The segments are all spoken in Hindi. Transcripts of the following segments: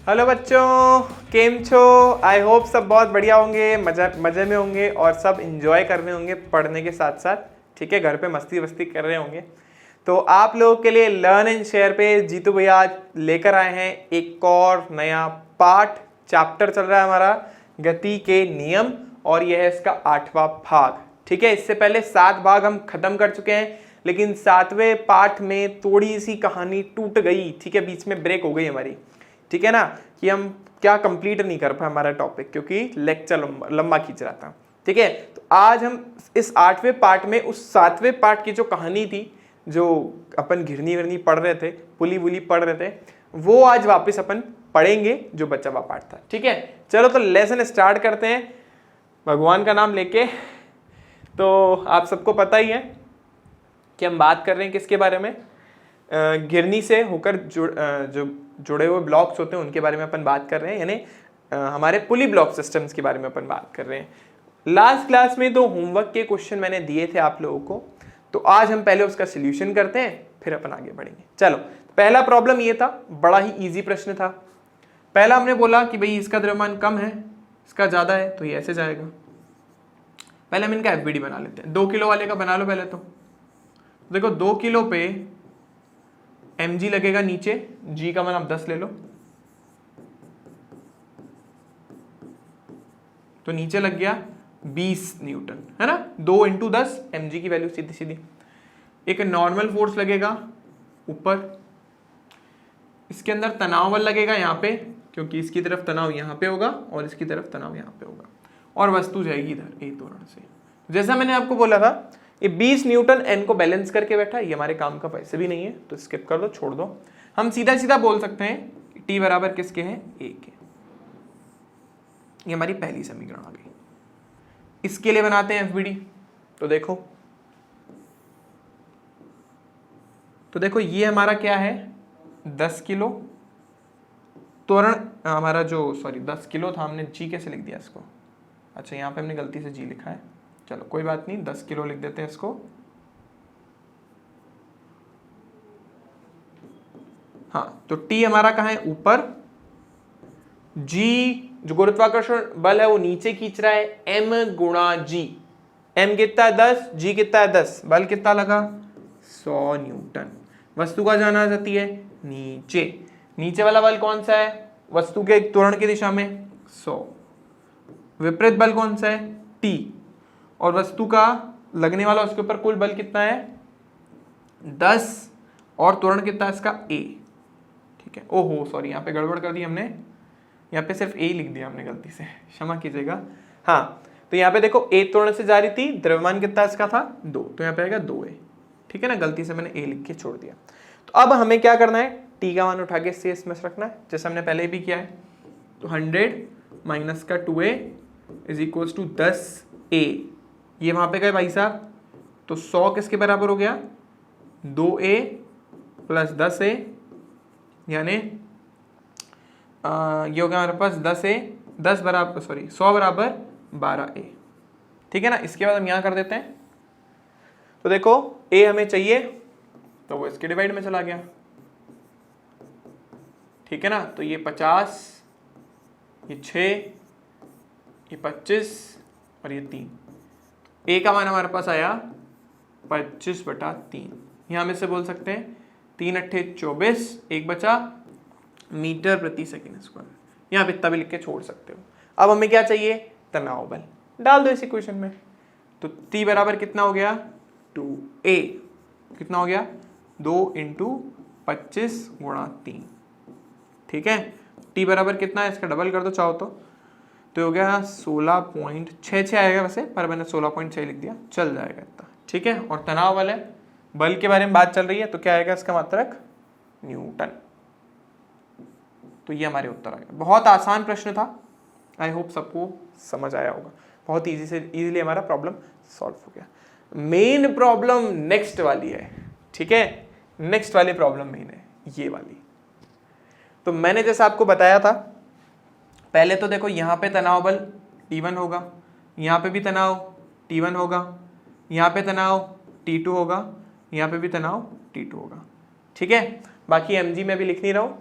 हेलो बच्चों, केम छो। आई होप सब बहुत बढ़िया होंगे, मज़े में होंगे और सब इंजॉय कर रहे होंगे पढ़ने के साथ साथ। ठीक है, घर पे मस्ती वस्ती कर रहे होंगे। तो आप लोगों के लिए लर्न एंड शेयर पे जीतू भैया आज लेकर आए हैं एक और नया पार्ट। चैप्टर चल रहा है हमारा गति के नियम और यह है इसका 8वां भाग। ठीक है, इससे पहले 7 भाग हम खत्म कर चुके हैं, लेकिन 7वें पार्ट में थोड़ी सी कहानी टूट गई। ठीक है, बीच में ब्रेक हो गई हमारी। ठीक है ना, कि हम क्या कंप्लीट नहीं कर पाए हमारा टॉपिक, क्योंकि लेक्चर लंबा खींच रहा था। ठीक है, तो आज हम इस 8वें पार्ट में उस 7वें पार्ट की जो कहानी थी, जो अपन घिरनी विरनी पढ़ रहे थे, पुली बुली पढ़ रहे थे, वो आज वापस अपन पढ़ेंगे जो बचा हुआ पार्ट था। ठीक है, चलो तो लेसन स्टार्ट करते हैं भगवान का नाम लेके। तो आप सबको पता ही है कि हम बात कर रहे हैं किसके बारे में, घिरनी से होकर जो जुड़े हुए ब्लॉक्स होते हैं उनके बारे में अपन बात कर रहे हैं, यानी हमारे पुली ब्लॉक सिस्टम्स के बारे में अपन बात कर रहे हैं। लास्ट क्लास में 2 होमवर्क के क्वेश्चन मैंने दिए थे आप लोगों को, तो आज हम पहले उसका सोल्यूशन करते हैं, फिर अपन आगे बढ़ेंगे। चलो, पहला प्रॉब्लम ये था, बड़ा ही ईजी प्रश्न था। पहला हमने बोला कि भाई इसका द्रव्यमान कम है, इसका ज्यादा है, तो ये ऐसे जाएगा। पहले हम इनका एफबीडी बना लेते हैं। 2 किलो वाले का बना लो पहले। तो देखो 2 किलो पे mg लगेगा नीचे, g का मान आप 10 ले लो, तो नीचे लग गया 20 न्यूटन, है ना। 2 × 10 mg की वैल्यू सीधी सीधी। एक नॉर्मल फोर्स लगेगा ऊपर, इसके अंदर तनाव बल लगेगा यहाँ पे, क्योंकि इसकी तरफ तनाव यहाँ पे होगा और इसकी तरफ तनाव यहाँ पे होगा, और वस्तु जाएगी इधर ए त्वरण से। जैसा मैंने आपको बोला था, ये 20 न्यूटन एन को बैलेंस करके बैठा, ये हमारे काम का वैसे भी नहीं है, तो स्किप कर दो, छोड़ दो। हम सीधा सीधा बोल सकते हैं कि टी बराबर किसके हैं, ए के। ये हमारी पहली समीकरण आ गई। इसके लिए बनाते हैं एफबीडी। तो देखो ये हमारा क्या है, 10 किलो त्वरण हमारा, जो 10 किलो था, हमने जी कैसे लिख दिया इसको। अच्छा, यहाँ पे हमने गलती से जी लिखा है, चलो कोई बात नहीं, 10 किलो लिख देते हैं इसको। हाँ, तो टी हमारा कहाँ है, ऊपर। जी जो गुरुत्वाकर्षण बल है वो नीचे खींच रहा है, एम गुणा जी। एम कितना है 10, जी कितना है 10, बल कितना लगा 100 न्यूटन। वस्तु का जाना जाती है नीचे, नीचे वाला बल कौन सा है, वस्तु के त्वरण की दिशा में 100। विपरीत बल कौन सा है, टी, और वस्तु का लगने वाला उसके ऊपर कुल बल कितना है 10, और त्वरण कितना है इसका ए। ठीक है, ओहो सॉरी, यहाँ पे गड़बड़ कर दी हमने, यहाँ पे सिर्फ ए लिख दिया हमने गलती से, क्षमा कीजिएगा। हाँ, तो यहाँ पे देखो ए त्वरण से जा रही थी, द्रव्यमान कितना इसका था 2, तो यहाँ पे आएगा 2a। ठीक है ना, गलती से मैंने ए लिख के छोड़ दिया। तो अब हमें क्या करना है, टी का मान उठा के से इसमें रखना है, जैसे हमने पहले भी किया है। तो 100 माइनस का 2a is equals to 10a। ये वहां पे गए भाई साहब, तो 100 किसके बराबर हो गया, 2a प्लस 10a, यानी ये हो गया हमारे पास 10a, 100 बराबर 12a। ठीक है ना, इसके बाद हम यहाँ कर देते हैं। तो देखो a हमें चाहिए, तो वो इसके डिवाइड में चला गया। ठीक है ना, तो ये 50, ये 6, ये 25 और ये 3। ए का मान हमारे पास आया 25/3। यहाँ में से बोल सकते हैं 3 × 8 = 24, एक बचा मीटर प्रति सेकंड स्क्वायर। यहाँ पे इतना भी लिख के छोड़ सकते हो। अब हमें क्या चाहिए, तनाव बल, डाल दो इस इक्वेशन में। तो T बराबर कितना हो गया 2a, कितना हो गया 2 × 25 × 3। ठीक है, T बराबर कितना है, इसका डबल कर दो चाहो तो हो गया 16.66 आएगा वैसे, पर मैंने 16.6 लिख दिया, चल जाएगा इतना। ठीक है, और तनाव बल है, बल के बारे में बात चल रही है, तो क्या आएगा इसका मात्रक न्यूटन। तो ये हमारे उत्तर आ गया। बहुत आसान प्रश्न था, आई होप सबको समझ आया होगा। बहुत इजीली हमारा प्रॉब्लम सॉल्व हो गया। मेन प्रॉब्लम नेक्स्ट वाली है। ठीक है, नेक्स्ट वाली प्रॉब्लम मेन है, ये वाली। तो मैंने जैसा आपको बताया था, पहले तो देखो यहाँ पे तनाव बल T1 होगा, यहाँ पे भी तनाव T1 होगा, यहाँ पे तनाव T2 होगा, यहाँ पे भी तनाव T2 होगा। ठीक है, बाकी mg में भी लिख नहीं रहा हूँ,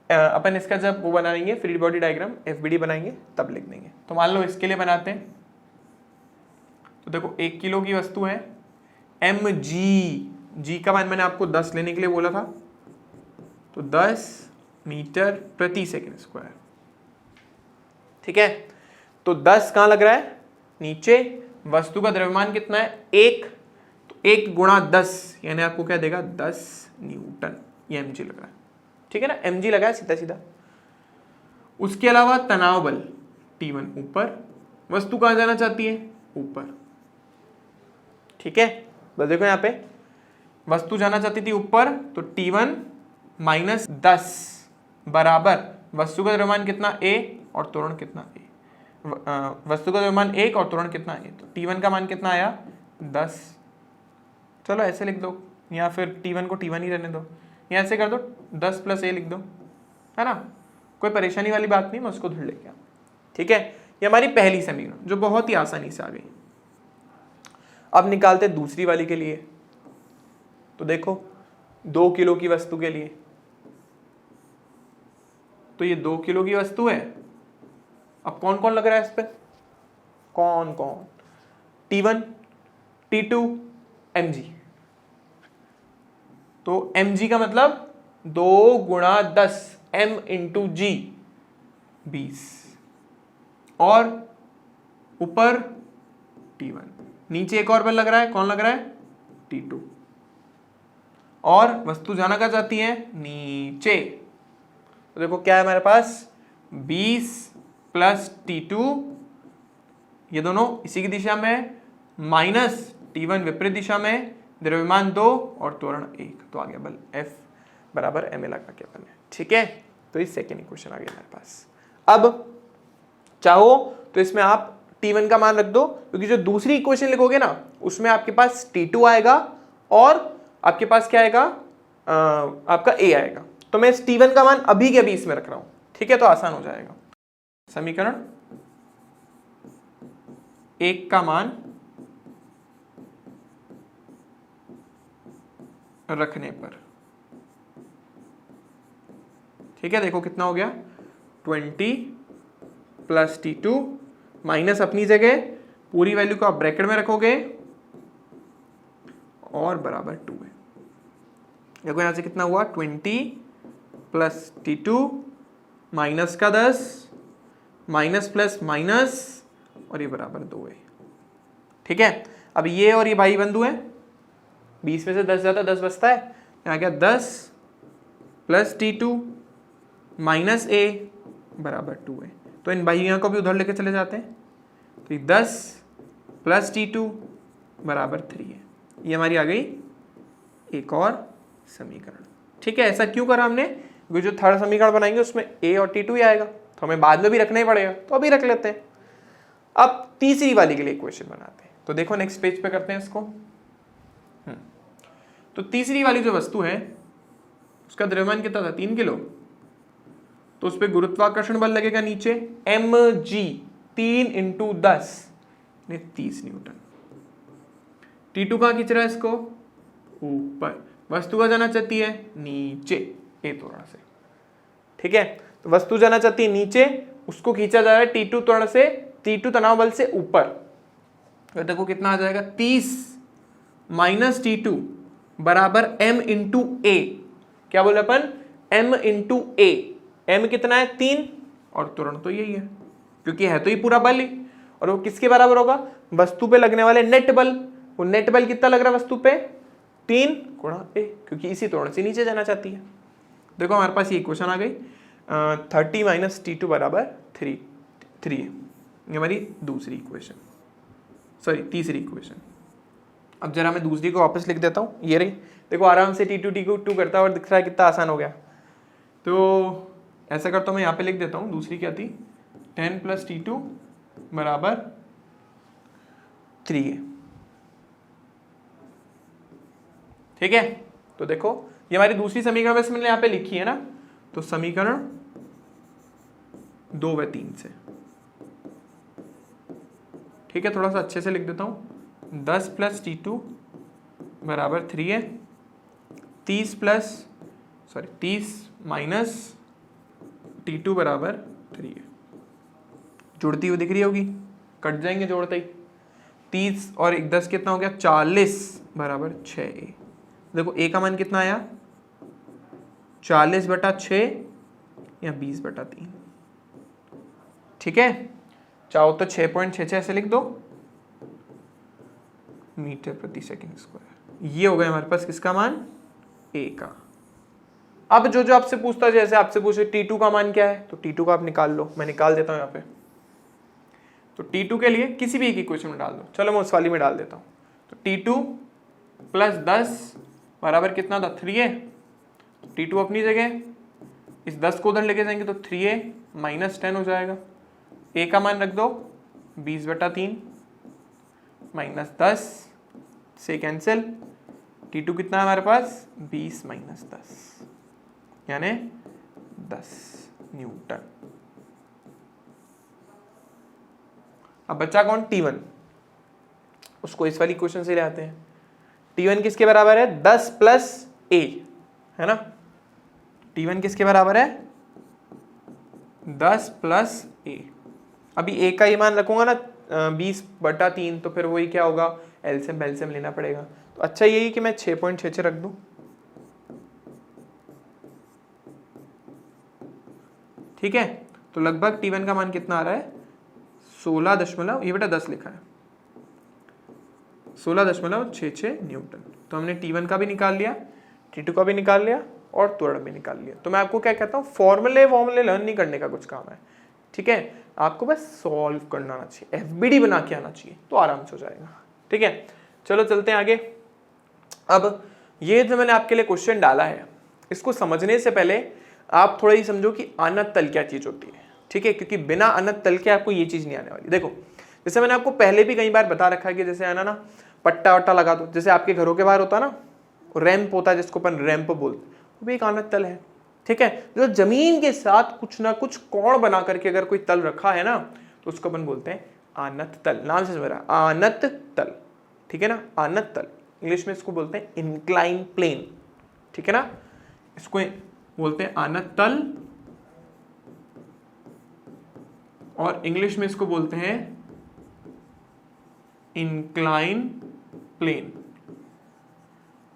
अपन इसका जब वो बनाएंगे फ्री बॉडी डायग्राम FBD बनाएंगे तब लिख देंगे। तो मान लो इसके लिए बनाते हैं, तो देखो 1 किलो की वस्तु है mg, g का मान मैंने आपको 10 लेने के लिए बोला था, तो 10 मीटर प्रति सेकंड स्क्वायर। ठीक है, तो 10 कहां लग रहा है, नीचे। वस्तु का द्रव्यमान कितना है 1, तो 1 गुणा 10 यानी आपको क्या देगा 10 न्यूटन, ये mg लग रहा है। ठीक है ना, mg लगा है सीधा सीधा। उसके अलावा तनाव बल T1 ऊपर, वस्तु कहां जाना चाहती है ऊपर। ठीक है, बस देखो यहां पे वस्तु जाना चाहती थी ऊपर, तो T1 माइनस 10 बराबर वस्तु का द्रव्यमान कितना a और त्वरण कितना a, वस्तु का द्रव्यमान 1 और त्वरण कितना a, तो T1 का मान कितना आया 10। चलो ऐसे लिख दो, या फिर T1 को T1 ही रहने दो, या ऐसे कर दो 10 प्लस a लिख दो, है ना, कोई परेशानी वाली बात नहीं, मैं उसको धुल लेके। ठीक है, ये हमारी पहली समीकरण जो बहुत ही आसानी से आ गई। अब निकालते दूसरी वाली के लिए। तो देखो 2 किलो की वस्तु के लिए, तो ये 2 किलो की वस्तु है। अब कौन कौन लग रहा है इस पे, कौन कौन, T1 T2 mg। तो mg का मतलब 2 गुणा 10 m इंटू जी 20, और ऊपर T1, नीचे एक और बल लग रहा है, कौन लग रहा है T2, और वस्तु जाना कहाँ चाहती है नीचे। तो देखो क्या है हमारे पास 20 प्लस T2, ये दोनों इसी की दिशा में, माइनस T1 विपरीत दिशा में, द्रव्यमान 2 और त्वरण 1, तो आ गया बल F बराबर ma लगा के अपन है। ठीक है, तो ये सेकेंड इक्वेशन आ गया हमारे पास। अब चाहो तो इसमें आप T1 का मान रख दो, क्योंकि जो दूसरी इक्वेशन लिखोगे ना उसमें आपके पास T2 आएगा और आपके पास क्या आएगा आपका A आएगा। तो मैं इस T1 का मान अभी के अभी इसमें रख रहा हूं। ठीक है, तो आसान हो जाएगा। समीकरण 1 का मान रखने पर, ठीक है, देखो कितना हो गया 20 प्लस T2 माइनस अपनी जगह पूरी वैल्यू को आप ब्रैकेट में रखोगे और बराबर 2 है। देखो यहां से कितना हुआ 20 प्लस T2 माइनस का 10 माइनस प्लस माइनस और ये बराबर 2 है। ठीक है, अब ये और ये भाई बंधु है, 20 में से 10 जाता है 10 बचता है, यहाँ क्या 10 प्लस T2 माइनस a बराबर 2 है। तो इन भाइयों को भी उधर लेके चले जाते हैं, तो ये 10 प्लस T2 बराबर 3 है। ये हमारी आ गई एक और समीकरण। ठीक है, ऐसा क्यों करा हमने, क्योंकि जो थर्ड समीकरण बनाएंगे उसमें a और T2 ही आएगा, तो हमें बाद में भी रखना ही पड़ेगा, तो अभी रख लेते हैं। अब तीसरी वाली के लिए इक्वेशन बनाते हैं। तो देखो नेक्स्ट पेज पे करते हैं इसको। तो तीसरी वाली जो वस्तु है उसका द्रव्यमान कितना था 3 किलो, तो उस पर गुरुत्वाकर्षण बल लगेगा नीचे mg 3 इंटू 10 30 न्यूटन। T2 कहाँ खींच रहा है इसको ऊपर, वस्तु का जाना चाहती है नीचे ए त्वरण से। ठीक है, तो वस्तु जाना चाहती है नीचे, उसको खींचा जा रहा है T2 त्वरण से, T2 तनाव बल से ऊपर। तो देखो कितना आ जाएगा 30 माइनस T2 बराबर m इंटू ए। क्या बोले अपन m इंटू ए, m कितना है 3 और त्वरण तो यही है, क्योंकि है तो ये पूरा बल ही, और वो किसके बराबर होगा वस्तु पे लगने वाले नेट बल। वो नेट बल कितना लग रहा है वस्तु पे 3 गुणा a, क्योंकि इसी त्वरण से नीचे जाना चाहती है। देखो हमारे पास ये इक्वेशन आ गई 30 माइनस T2 बराबर 3 है। ये हमारी दूसरी इक्वेशन, सॉरी तीसरी इक्वेशन। अब जरा मैं दूसरी को वापस लिख देता हूँ, ये रही। देखो आराम से T2 करता है और दिख रहा है कितना आसान हो गया। तो ऐसा करता हूँ मैं यहाँ पे लिख देता हूँ, दूसरी क्या थी 10 प्लस T2 बराबर 3 है। ठीक है, तो देखो ये हमारी दूसरी समीकरण वैसे मैंने यहाँ पे लिखी है ना, तो समीकरण 2 व 3 से। ठीक है, थोड़ा सा अच्छे से लिख देता हूँ 10 प्लस T2 बराबर 3 है, 30 माइनस T2 बराबर 3A। जुड़ती हुई दिख रही होगी, कट जाएंगे जोड़ते ही। 30 और 1 10 कितना हो गया, 40 बराबर 6A। देखो A का मान कितना आया, 40/6 या 20/3। ठीक है, चाहो तो 6.66 ऐसे लिख दो मीटर प्रति सेकंड स्क्वायर। ये हो गया हमारे पास किसका मान, A का। अब जो जो आपसे पूछता है, जैसे आपसे पूछे T2 का मान क्या है, तो T2 का आप निकाल लो, मैं निकाल देता हूं यहाँ पे। तो T2 के लिए किसी भी एक इक्वेशन में डाल दो, चलो मैं उस वाली में डाल देता हूँ। तो T2 + 10 बराबर कितना था, 3A। T2 अपनी जगह, इस 10 को उधर लेके जाएंगे तो 3A - 10 हो जाएगा। A का मान रख दो 20/3 -10 से कैंसिल। T2 कितना है हमारे पास, 20 - 10 यानी 10 न्यूटन। अब बच्चा कौन, T1। उसको इस वाली क्वेश्चन से ले आते हैं। T1 किसके बराबर है, 10 + A, है ना। T1 किसके बराबर है, 10 + A। अभी A का ये मान रखूंगा ना 20/3, तो फिर वही क्या होगा, एलसीएम बेलसीएम लेना पड़ेगा। तो अच्छा यही कि मैं 6.66 रख दूं। ठीक है, तो लगभग T1 का मान कितना आ रहा है, 16 ये बेटा 10 लिखा है, 16.66 न्यूटन। तो हमने T1 का भी निकाल लिया, T2 का भी निकाल लिया और त्वरण भी निकाल लिया। तो मैं आपको क्या कहता हूँ, फॉर्मूले लर्न नहीं करने का कुछ काम है। ठीक है, आपको बस सॉल्व करना आना चाहिए, FBD बना के आना चाहिए, तो आराम से हो जाएगा। ठीक है, चलो चलते हैं आगे। अब ये जो मैंने आपके लिए क्वेश्चन डाला है, इसको समझने से पहले आप थोड़ा ही समझो कि अनंत तल क्या चीज होती है। ठीक है, क्योंकि बिना अनंत तल के आपको ये चीज नहीं आने वाली। देखो, जैसे मैंने आपको पहले भी कई बार बता रखा है कि जैसे आना ना पट्टा वट्टा लगा दो, जैसे आपके घरों के बाहर होता है ना, रैंप होता है जिसको अपन रैंप बोलते, वो भी एक अनंत तल है। ठीक है, जो जमीन के साथ कुछ ना कुछ कोण बना करके अगर कोई तल रखा है ना, तो उसको अपन बोलते हैं अनंत तल। नाम से समझ रहा है, अनंत तल। ठीक है ना, अनंत तल, इंग्लिश में इसको बोलते हैं इंक्लाइन प्लेन। ठीक है ना, इसको बोलते हैं अनंत तल, और इंग्लिश में इसको बोलते हैं इंक्लाइन प्लेन।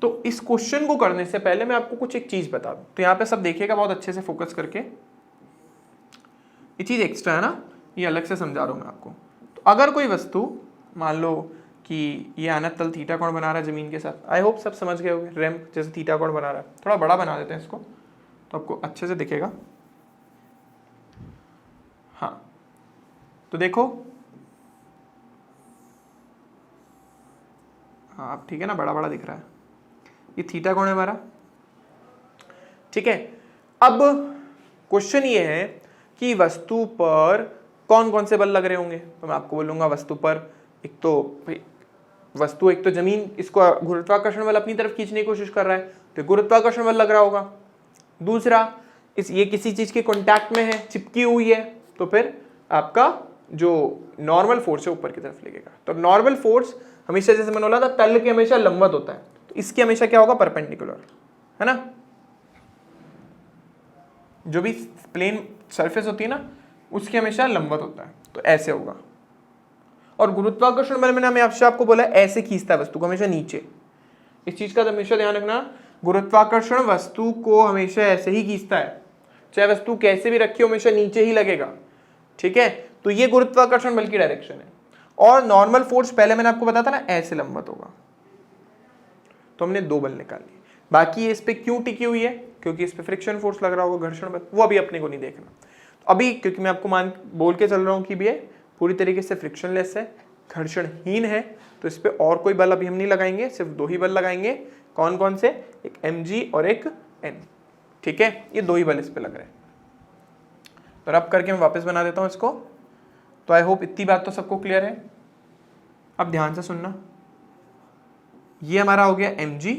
तो इस क्वेश्चन को करने से पहले मैं आपको कुछ एक चीज बता दूं। तो यहां पे सब देखिएगा बहुत अच्छे से फोकस करके, ये चीज एक्स्ट्रा है ना, ये अलग से समझा रहा हूं मैं आपको। तो अगर कोई वस्तु, मान लो कि ये अनंत तल थीटा कोण बना रहा है जमीन के साथ, आई होप सब समझ गए होंगे, रैंप जैसे थीटा कोण बना रहा है। थोड़ा बड़ा बना देते हैं इसको तो आपको अच्छे से दिखेगा। हाँ, तो देखो, हाँ अब ठीक है ना, बड़ा बड़ा दिख रहा है, ये थीटा कोण है हमारा। ठीक है, अब क्वेश्चन ये है कि वस्तु पर कौन कौन से बल लग रहे होंगे। तो मैं आपको बोलूंगा वस्तु पर एक तो जमीन, इसको गुरुत्वाकर्षण बल अपनी तरफ खींचने की कोशिश कर रहा है, तो गुरुत्वाकर्षण बल लग रहा होगा। दूसरा, ये किसी चीज के कांटेक्ट में है, चिपकी हुई है, तो फिर आपका जो नॉर्मल फोर्स है ऊपर की तरफ लगेगा। तो नॉर्मल फोर्स हमेशा, जैसे मैंने बोला था, तल के हमेशा लंबवत होता है, तो इसकी हमेशा क्या होगा, परपेंडिकुलर, है ना। जो भी प्लेन सरफेस होती है ना, उसकी हमेशा लंबवत होता है, तो ऐसे होगा। और गुरुत्वाकर्षण बल मैंने हमेशा आपको बोला ऐसे खींचता है वस्तु को, हमेशा नीचे। इस चीज का हमेशा ध्यान रखना, गुरुत्वाकर्षण वस्तु को हमेशा ऐसे ही खींचता है, चाहे वस्तु कैसे भी रखी हो, हमेशा नीचे ही लगेगा। ठीक है, तो ये गुरुत्वाकर्षण बल की डायरेक्शन है। और नॉर्मल फोर्स पहले मैंने आपको बताया था ना, ऐसे लंबवत होगा। तो हमने 2 बल निकाल लिए। बाकी ये इस पे क्यों टिकी हुई है, क्योंकि इस पे फ्रिक्शन फोर्स लग रहा होगा, घर्षण बल, वो अभी अपने को नहीं देखना। तो अभी क्योंकि मैं आपको बोल के चल रहा हूँ कि ये पूरी तरीके से फ्रिक्शनलेस है, घर्षणहीन है, तो इस पे और कोई बल अभी हम नहीं लगाएंगे, सिर्फ 2 ही बल लगाएंगे। कौन कौन से, एक mg और एक n। ठीक है, ये 2 ही बल इस पे लग रहे हैं। तो रब करके मैं वापस बना देता हूं इसको। तो आई होप इतनी बात तो सबको क्लियर है। अब ध्यान से सुनना, ये हमारा हो गया mg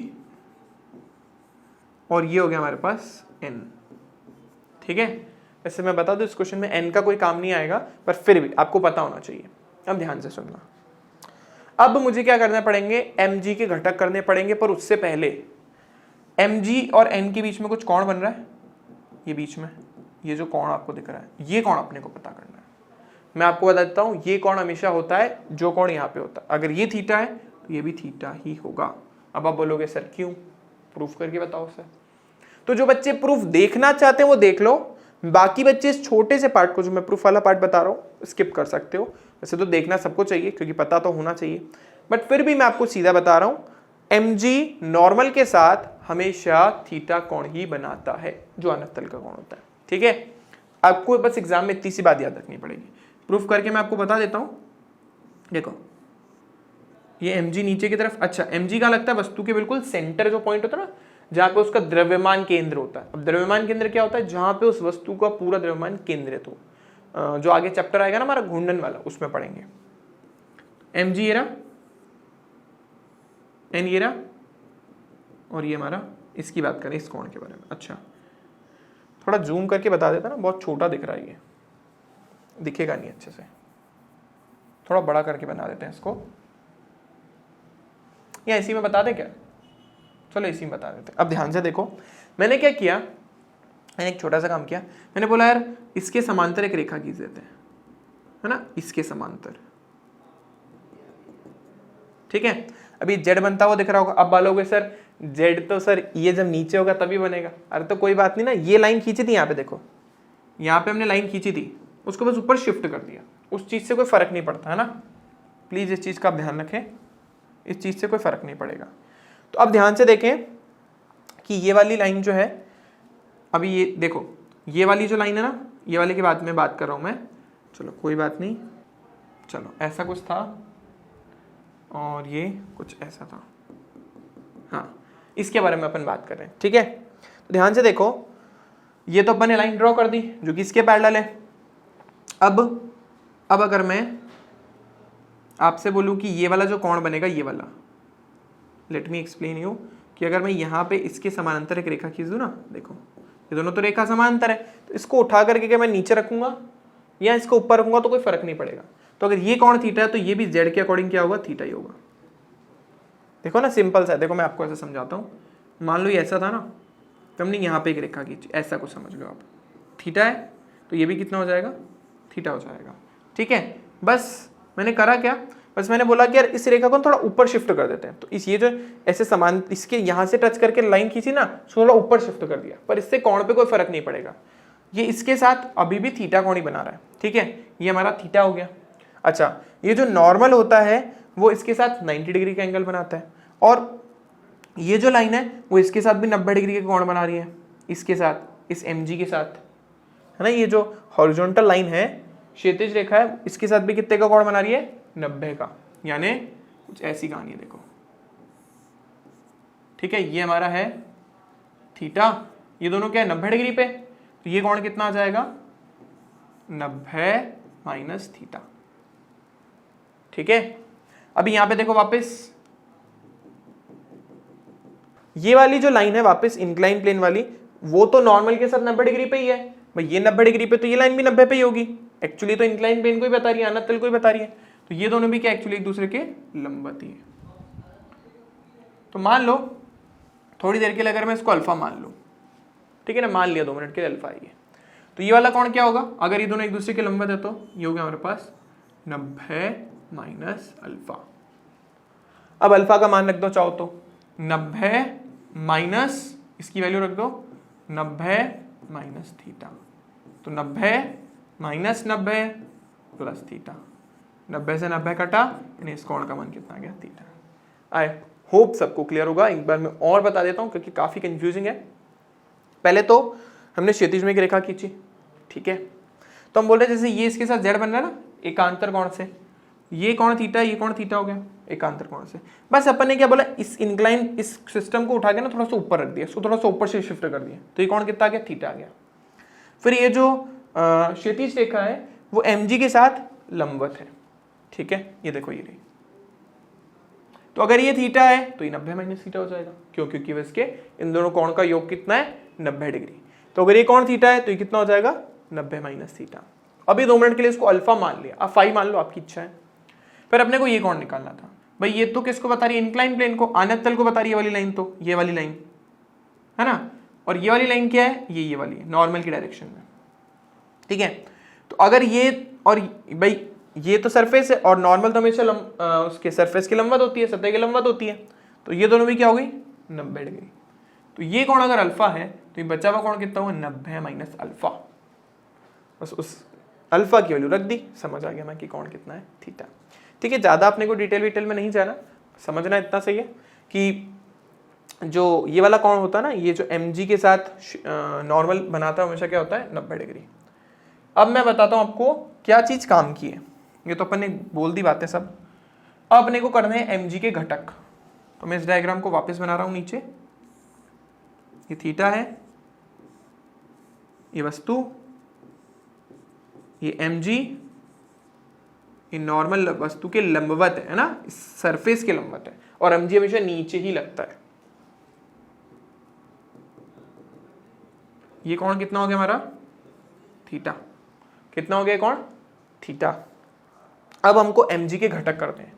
और ये हो गया हमारे पास n। ठीक है, वैसे मैं बता दूं इस क्वेश्चन में n का कोई काम नहीं आएगा, पर फिर भी आपको पता होना चाहिए। अब ध्यान से सुनना, अब मुझे क्या करना पड़ेंगे, mg के घटक करने पड़ेंगे, पर उससे पहले mg और n के बीच में कुछ कोण बन रहा है, ये बीच में ये जो कोण आपको दिख रहा है, ये कोण अपने को पता करना है। मैं आपको बता देता हूँ, ये कोण हमेशा होता है जो कोण यहाँ पे होता है। अगर ये थीटा है तो ये भी थीटा ही होगा। अब आप बोलोगे सर क्यों, प्रूफ करके बताओ सर। तो जो बच्चे प्रूफ देखना चाहते हैं वो देख लो, बाकी बच्चे इस छोटे से पार्ट को, जो मैं प्रूफ वाला पार्ट बता रहा हूँ, स्किप कर सकते हो। वैसे तो देखना सबको चाहिए क्योंकि पता तो होना चाहिए, बट फिर भी मैं आपको सीधा बता रहा हूँ, mg नॉर्मल के साथ हमेशा थीटा कोण ही बनाता है जो अनंतल का कोण होता है। ठीक है, आपको बस एग्जाम में इतनी सी बात याद रखनी पड़ेगी। प्रूफ करके मैं आपको बता देता हूँ। देखो ये mg नीचे की तरफ, अच्छा mg का लगता है वस्तु के बिल्कुल सेंटर जो पॉइंट होता है ना, जहां पे उसका द्रव्यमान केंद्र होता है। अब द्रव्यमान केंद्र क्या होता है, जहां पे उस वस्तु का पूरा द्रव्यमान केंद्रित हो। जो आगे चैप्टर आएगा ना हमारा घूर्णन वाला, उसमें पढ़ेंगे। mg ये रहा, n ये रहा, और ये हमारा, इसकी बात करें इस कोण के बारे में। अच्छा थोड़ा जूम करके बता देता ना, बहुत छोटा दिख रहा है, ये दिखेगा नहीं अच्छे से, थोड़ा बड़ा करके बना देते हैं इसको, या इसी में बता दे क्या, चलो इसी में बता देते हैं। अब ध्यान से देखो, मैंने क्या किया, मैंने एक छोटा सा काम किया। मैंने बोला यार इसके समांतर एक रेखा खींच देते हैं, है ना, इसके समांतर। ठीक है, अभी जेड बनता हुआ दिख रहा होगा। अब बोलोगे सर जेड तो सर ये जब नीचे होगा तभी बनेगा। अरे तो कोई बात नहीं ना, ये लाइन खींची थी यहाँ पे, देखो यहाँ पे हमने लाइन खींची थी, उसको बस ऊपर शिफ्ट कर दिया, उस चीज से कोई फर्क नहीं पड़ता, है ना। प्लीज इस चीज का आप ध्यान रखें, इस चीज से कोई फर्क नहीं पड़ेगा। तो अब ध्यान से देखें कि ये वाली लाइन जो है, अभी ये देखो, ये वाली जो लाइन है ना, ये वाली के बाद में बात कर रहा हूं मैं, चलो कोई बात नहीं, चलो ऐसा कुछ था और ये कुछ ऐसा था, हाँ इसके बारे में अपन बात कर रहे हैं। ठीक है, तो ध्यान से देखो, ये तो अपन ने लाइन ड्रॉ कर दी जो कि इसके पैरेलल है। अब अगर मैं आपसे बोलूं कि ये वाला जो कोण बनेगा, ये वाला, लेट मी एक्सप्लेन यू, कि अगर मैं यहाँ पे इसके समानांतर एक रेखा खींच दूं ना, देखो ये दोनों तो रेखा समांतर है, तो इसको उठा करके क्या मैं नीचे रखूंगा या इसको ऊपर रखूंगा तो कोई फर्क नहीं पड़ेगा। तो अगर ये कोण थीटा है तो ये भी जेड के अकॉर्डिंग क्या होगा, थीटा ही होगा। देखो ना सिंपल सा है। देखो मैं आपको ऐसा समझाता हूँ, मान लो ये ऐसा था ना, तो हमने यहाँ पे एक रेखा खींची, ऐसा कुछ समझ लो आप, थीटा है तो ये भी कितना हो जाएगा, थीटा हो जाएगा। ठीक है, बस मैंने करा क्या, बस मैंने बोला कि यार इस रेखा को थोड़ा ऊपर शिफ्ट कर देते हैं। तो इस ये जो ऐसे समान, इसके यहाँ से टच करके लाइन खींची ना, उसको थोड़ा ऊपर शिफ्ट कर दिया, पर इससे कोण पे कोई फर्क नहीं पड़ेगा। ये इसके साथ अभी भी थीटा कोण ही बना रहा है। ठीक है, ये हमारा थीटा हो गया। अच्छा, ये जो नॉर्मल होता है वो इसके साथ 90 डिग्री का एंगल बनाता है, और ये जो लाइन है वो इसके साथ भी 90 डिग्री का कोण बना रही है, इसके साथ, इस mg के साथ, है ना। ये जो हॉरिजॉन्टल लाइन है, क्षैतिज रेखा है, इसके साथ भी कितने का कोण बना रही है, 90 का, यानी कुछ ऐसी कहानी है, देखो। ठीक है, ये हमारा है थीटा, ये दोनों क्या है 90 डिग्री पे, तो ये कोण कितना आ जाएगा, 90 माइनस थीटा। ठीक है, अभी यहां पे देखो वापस, ये वाली जो लाइन है वापस इंक्लाइन प्लेन वाली, वो तो नॉर्मल के साथ 90 डिग्री पे ही है भाई, ये 90 डिग्री पे, तो ये लाइन भी 90 पे ही होगी। एक्चुअली तो इंक्लाइन प्लेन को ही बता रही है, अनंत तल को ही बता रही है, तो ये दोनों भी क्या एक्चुअली एक दूसरे के लंबवत ही है। तो मान लो थोड़ी देर के लिए अगर मैं इसको अल्फा मान लूं, ठीक है ना, मान लिया 2 मिनट के लिए अल्फा है, तो ये वाला कोण क्या होगा, अगर ये दोनों एक दूसरे के लंबवत है तो ये हो गया हमारे पास 90 माइनस अल्फा। अब अल्फा का मान रख दो चाहो तो, 90 माइनस इसकी वैल्यू रख दो 90 माइनस थीटा, तो 90 माइनस 90 प्लस थीटा, 90 से 90 कटा, यानी इस कोण का मान कितना आ गया, थीटा। आई होप सबको क्लियर होगा। एक बार मैं और बता देता हूं क्योंकि काफी कंफ्यूजिंग है। पहले तो हमने क्षैतिज में एक रेखा खींची, ठीक है, तो हम बोल रहे जैसे ये इसके साथ जेड बन रहा है ना, एकांतर कोण से, ये कोण थीटा, ये कोण थीटा हो गया एकांतर कोण से। बस अपन ने क्या बोला, इस इंक्लाइन, इस सिस्टम को उठा के ना थोड़ा सा ऊपर रख दिया, इसको थोड़ा सा ऊपर से शिफ्ट कर दिया, तो ये कोण कितना आ गया, थीटा आ गया। फिर ये जो क्षैतिज रेखा है वो mg के साथ लंबवत है, ठीक है, ये देखो ये रही, तो अगर ये थीटा है तो ये 90 माइनस थीटा हो जाएगा, क्यों, क्योंकि इसके इन दोनों कोण का योग कितना है, 90 डिग्री। तो अगर ये कोण थीटा है तो ये कितना हो जाएगा, 90 माइनस थीटा। अभी 2 मिनट के लिए इसको अल्फा मान लिया, आप फाई मान लो, आपकी इच्छा है। फिर अपने को ये कोण निकालना था भाई, ये तो किसको बता रही है, इंक्लाइन प्लेन को, आनत तल को बता रही है वाली लाइन, तो ये वाली लाइन है ना, और ये वाली लाइन क्या है, ये वाली है, नॉर्मल की डायरेक्शन में, ठीक है। तो अगर ये और भाई ये तो सरफेस है और नॉर्मल तो हमेशा उसके सरफेस की लंबवत होती है, सतह की लंबवत होती है, तो ये दोनों भी क्या हो गई 90 डिग्री। तो ये कोण अगर अल्फा है तो ये बचा हुआ कोण कितना हुआ 90 माइनस अल्फा। बस उस अल्फा की वैल्यू रख दी, समझ आ गया मैं कि कोण कितना है थीटा। ठीक है, ज़्यादा अपने को डिटेल में नहीं जाना, समझना इतना सही है कि जो ये वाला कोण होता है ना, ये जो mg के साथ नॉर्मल बनाता है हमेशा क्या होता है 90 डिग्री। अब मैं बताता हूँ आपको क्या चीज़ काम की है, ये तो अपन ने बोल दी बातें सब। अब अपने को करने हैं mg के घटक। तो मैं इस डायग्राम को वापस बना रहा हूँ नीचे। ये थीटा है, ये वस्तु, ये mg, ये नॉर्मल वस्तु के लंबवत है ना, इस सरफेस के लंबवत है, और mg हमेशा नीचे ही लगता है। ये कोण कितना हो गया हमारा थीटा, कितना हो गया कोण थीटा। अब हमको mg के घटक करते हैं,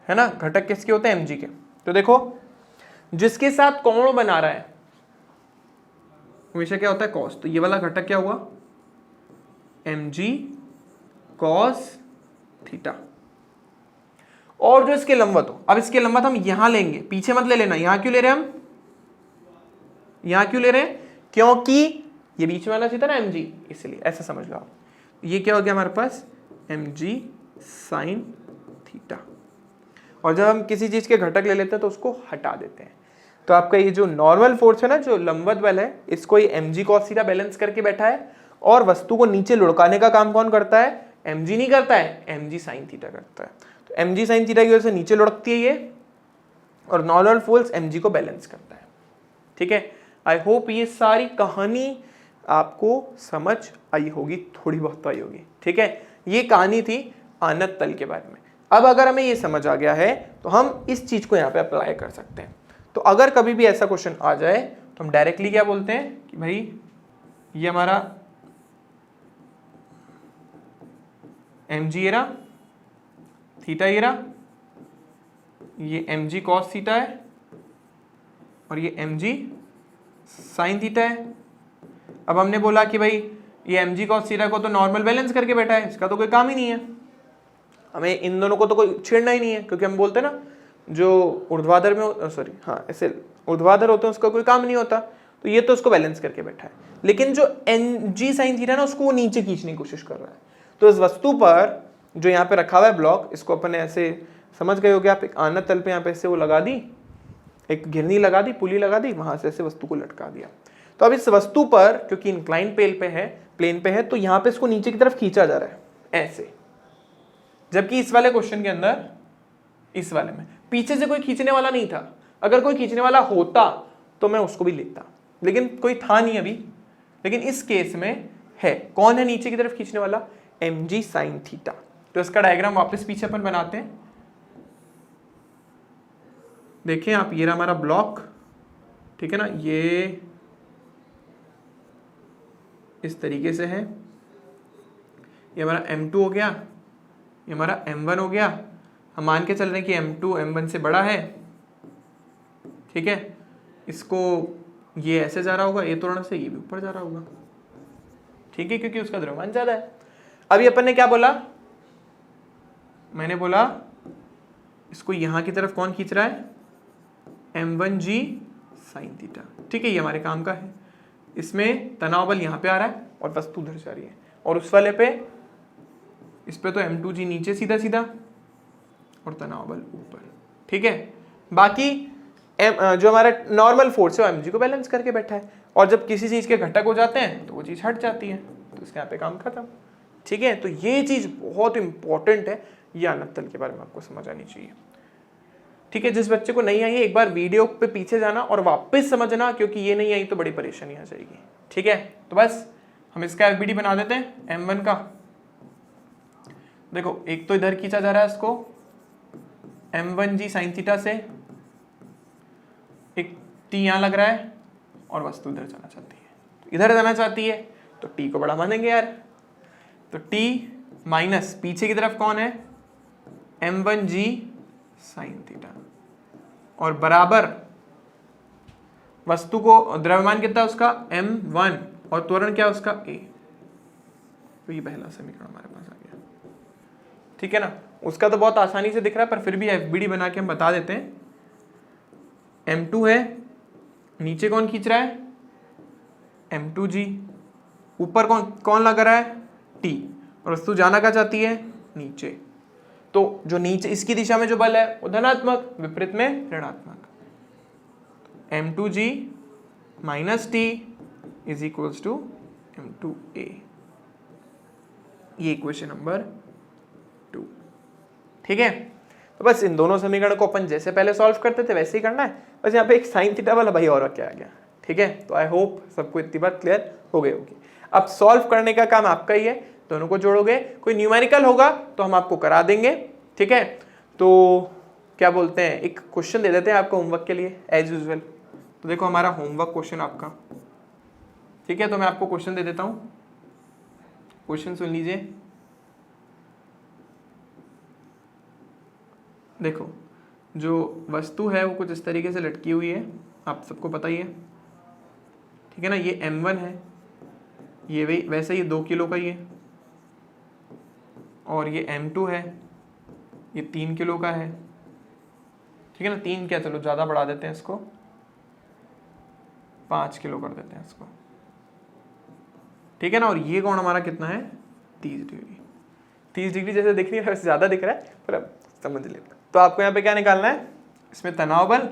है ना। घटक किसके होते हैं mg के। तो देखो जिसके साथ कोण बना रहा है हमेशा क्या होता है cos, तो ये वाला घटक क्या हुआ mg cos थीटा। और जो इसके लंबवत हो, अब इसके लंबवत हम यहां लेंगे, पीछे मत ले लेना। यहां क्यों ले रहे हैं हम, यहां क्यों ले रहे हैं, क्योंकि ये बीच में वाला थीटा ना mg, इसलिए ऐसा समझ लो आप। ये क्या हो गया हमारे पास mg sin थीटा। और जब हम किसी चीज के घटक ले लेते हैं तो उसको हटा देते हैं। तो आपका ये जो नॉर्मल फोर्स है ना, जो लंबवत बल है, इसको ये mg cos थीटा बैलेंस करके बैठा है, और वस्तु को नीचे लुढ़काने का काम कौन करता है, mg नहीं करता है, mg sin थीटा करता है। तो mg sin थीटा की वजह से नीचे लुढ़कती है ये, और नॉर्मल फोर्स mg को बैलेंस करता है। ठीक है, आई होप ये सारी कहानी आपको समझ आई होगी, थोड़ी बहुत तो आई होगी। ठीक है, ये कहानी थी आनत तल के बारे में। अब अगर हमें ये समझ आ गया है तो हम इस चीज को यहाँ पे अप्लाई कर सकते हैं। तो अगर कभी भी ऐसा क्वेश्चन आ जाए तो हम डायरेक्टली क्या बोलते हैं कि भाई ये हमारा mg ये रहा, थीटा ये रहा, ये mg cos थीटा है, और ये mg sin थीटा है। अब हमने बोला कि भाई ये mg cos थीटा को तो नॉर्मल बैलेंस करके बैठा है, इसका तो कोई काम ही नहीं है, हमें इन दोनों को तो कोई छेड़ना ही नहीं है, क्योंकि हम बोलते हैं ना जो ऊर्ध्वाधर में सॉरी हाँ ऐसे ऊर्ध्वाधर होते हैं उसका कोई काम नहीं होता, तो ये तो उसको बैलेंस करके बैठा है। लेकिन जो mg sin थीटा ना उसको वो नीचे खींचने की कोशिश कर रहा है। तो इस वस्तु पर जो यहाँ पे रखा हुआ है ब्लॉक, इसको अपन ऐसे समझ गए हो गया आप, एक आनत तल पे यहाँ पे ऐसे वो लगा दी, एक घिरनी लगा दी, पुली लगा दी, वहां से ऐसे वस्तु को लटका दिया। तो अब इस वस्तु पर क्योंकि इंक्लाइन प्लेन पे है तो यहाँ पे इसको नीचे की तरफ खींचा जा रहा है ऐसे, जबकि इस वाले क्वेश्चन के अंदर, इस वाले में पीछे से कोई खींचने वाला नहीं था। अगर कोई खींचने वाला होता तो मैं उसको भी लेता, लेकिन कोई था नहीं अभी। लेकिन इस केस में है, कौन है नीचे की तरफ खींचने वाला, mg sin थीटा। तो इसका डायग्राम वापस पीछे अपन बनाते हैं। देखें आप, ये रहा हमारा ब्लॉक, ठीक है ना, ये इस तरीके से है, ये हमारा m2 हो गया, ये हमारा m1 हो गया। हम मान के चल रहे हैं कि m2 m1 से बड़ा है, ठीक है। इसको ये ऐसे जा रहा होगा, ये त्वरण से ये भी ऊपर जा रहा होगा, ठीक है, क्योंकि उसका द्रव्यमान ज्यादा है। अभी अपन ने क्या बोला, मैंने बोला इसको यहां की तरफ कौन खींच रहा है, m1g sin थीटा, ठीक है, ये हमारे काम का है। इसमें तनाव बल यहाँ पे आ रहा है और वस्तु उधर जा रही है, और उस वाले पे, इस पे तो m2g नीचे सीधा सीधा और तनाव बल ऊपर, ठीक है। बाकी जो हमारा नॉर्मल फोर्स है वो mg को बैलेंस करके बैठा है, और जब किसी चीज के घटक हो जाते हैं तो वो चीज हट जाती है, तो इसके यहाँ पे काम खत्म, ठीक है। तो ये चीज बहुत इंपॉर्टेंट है, ये आनत तल के बारे में आपको समझ आनी चाहिए, ठीक है। जिस बच्चे को नहीं आई है एक बार वीडियो पे पीछे जाना और वापस समझना, क्योंकि ये नहीं आई तो बड़ी परेशानी आ जाएगी, ठीक है। तो बस हम इसका एफबीडी बना देते हैं m1 का। देखो एक तो इधर खींचा जा रहा है इसको m1g sin थीटा से, एक t यहाँ लग रहा है और वस्तु इधर जाना चाहती है, इधर जाना चाहती है तो t को बड़ा मानेंगे यार। तो t माइनस पीछे की तरफ कौन है, m1g sin थीटा, और बराबर वस्तु को द्रव्यमान कितना है उसका m1, और त्वरण क्या है उसका a। तो ये पहला समीकरण हमारे पास आ गया, ठीक है ना। उसका तो बहुत आसानी से दिख रहा है, पर फिर भी FBD बना के हम बता देते हैं। M2 है, नीचे कौन खींच रहा है, M2G, ऊपर कौन लग रहा है, T, और वस्तु जाना क्या चाहती है, नीचे। तो जो नीचे इसकी दिशा में जो बल है वो धनात्मक, विपरीत में ऋणात्मक। M2G minus T is equals to M2A, ये इक्वेशन नंबर 2, ठीक है। तो बस इन दोनों समीकरण को अपन जैसे पहले सॉल्व करते थे वैसे ही करना है, बस यहाँ पे एक साइन थीटा वाला भाई और क्या आ गया, ठीक है। तो आई होप सबको इतनी बात क्लियर हो गई होगी। अब सॉल्व करने का काम आपका ही है, दोनों को जोड़ोगे, कोई न्यूमेरिकल होगा तो हम आपको करा देंगे, ठीक है। तो क्या बोलते हैं, एक क्वेश्चन दे देते हैं आपको होमवर्क के लिए एज यूजुअल। तो देखो हमारा होमवर्क क्वेश्चन आपका, ठीक है। तो मैं आपको क्वेश्चन दे देता हूँ, क्वेश्चन सुन लीजिए। देखो जो वस्तु है वो कुछ इस तरीके से लटकी हुई है, आप सबको पता ही है, ठीक है ना। ये M1 है, ये वैसे ये 2 किलो का ही है, और ये M2 है, ये 3 किलो का है, ठीक है ना। 3 क्या, चलो ज़्यादा बढ़ा देते हैं इसको, 5 किलो कर देते हैं इसको, ठीक है ना। और ये कोण हमारा कितना है, 30 डिग्री। 30 डिग्री जैसे दिख रही है वैसे ज़्यादा दिख रहा है, पर अब समझ लेते हैं। तो आपको यहाँ पे क्या निकालना है, इसमें तनाव बल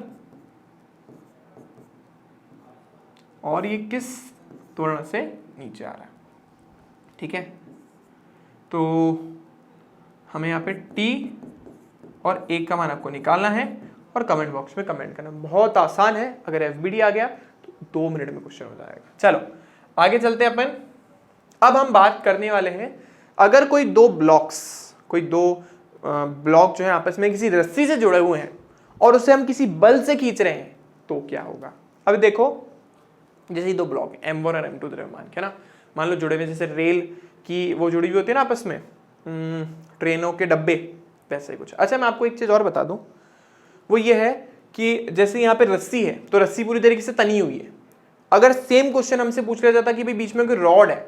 और ये किस त्वरण से नीचे आ रहा है, ठीक है। तो हमें यहाँ पे T और A का मान आपको निकालना है और कमेंट बॉक्स में कमेंट करना। बहुत आसान है, अगर FBD आ गया तो 2 मिनट में क्वेश्चन हो जाएगा। चलो आगे चलते हैं अपन। अब हम बात करने वाले हैं, अगर कोई दो ब्लॉक जो है आपस में किसी रस्सी से जुड़े हुए हैं और उसे हम किसी बल से खींच रहे हैं तो क्या होगा। अब देखो जैसे 2 ब्लॉक M1 और M2 द्रव्यमान के ना, मान लो जुड़े हुए, जैसे रेल की वो जुड़ी हुई होती है ना आपस में, ट्रेनों के डब्बे, वैसे ही कुछ। अच्छा मैं आपको एक चीज और बता दूं, वो ये है कि जैसे यहाँ पे रस्सी है तो रस्सी पूरी तरीके से तनी हुई है। अगर सेम क्वेश्चन हमसे पूछ लिया जाता कि भाई बीच में कोई रॉड है